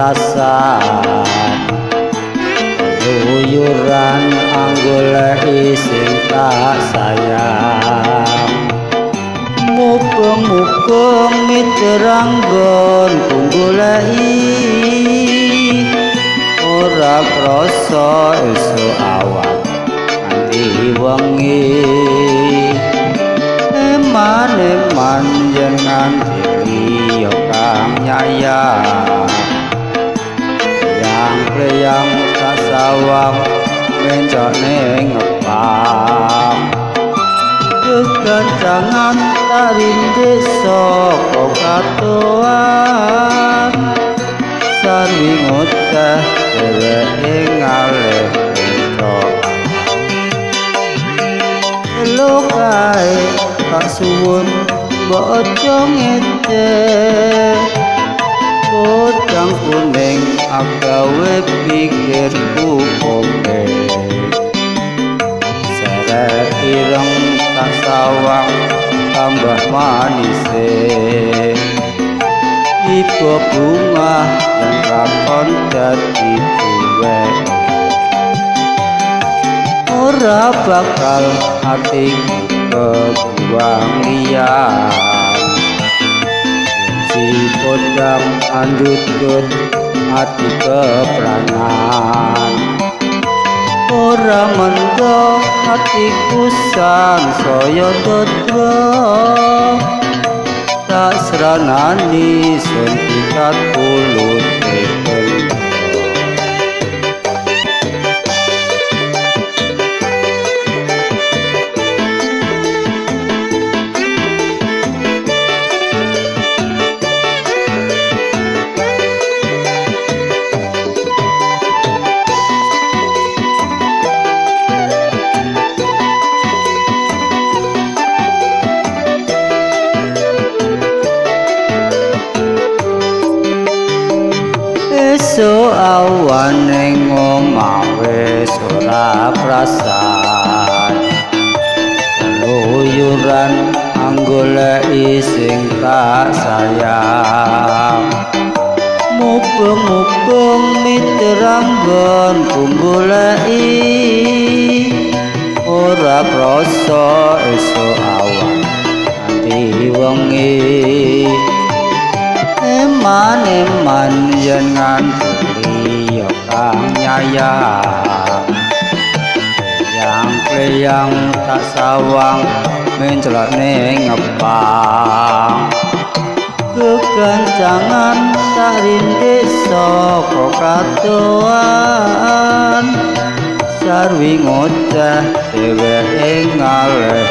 prasaan luyuran anggoleki sing tak sayang mubeng-mubeng miteranggon kunggoleki ora krasa esuk awan nganti wengi eman-eman yen nganti liya kang nyayang yang tak sawang mencone ngepang kekancangan tak rindik saka katoan sarwi ngoceh dheweke ngalih kencok elo kae tak suwun mbok aja ngeceh kodang kuning agawe pikirku kowe seret ireng tak sawang tambah manise ibu bunga dan lakon dadi duwek ora bakal hatiku kebuang liyan si podang andutut hati kepranan ora mendo hatiku sang saya dodro tak seranani sentikat pulut tekendo esuk awan ning omah wis ora prasaan luyuran anggoleki sing tak sayang mubeng-mubeng miteranggon kunggoleki ora krasa esuk awan nganti wengi eman-eman yen nganti liya kang nyayang yang tak sawang mencelane ngepang kekancangan tak rindik saka katoan sarwi ngoceh dheweke ngalih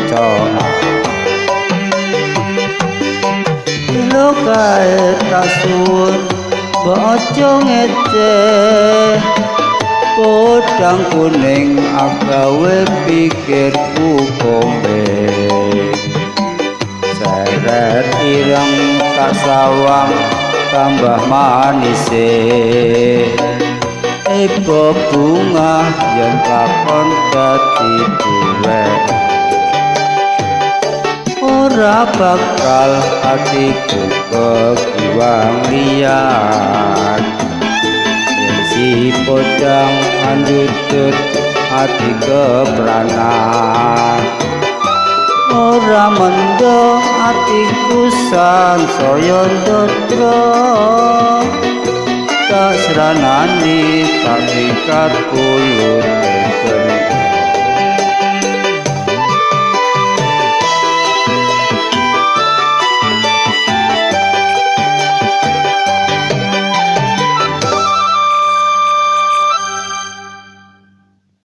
kencokan lo kae tak suwun mbok aja ngeceh podang kuning agawe pikirku kowe seret ireng tak sawang tambah manise ibu bunga yen lakon dadi duwek ora bakal hatiku kegiwang liyan yen si podang andutut hati kepranan ora mendo hatiku sang saya dodro tak seranani tak ikat kulut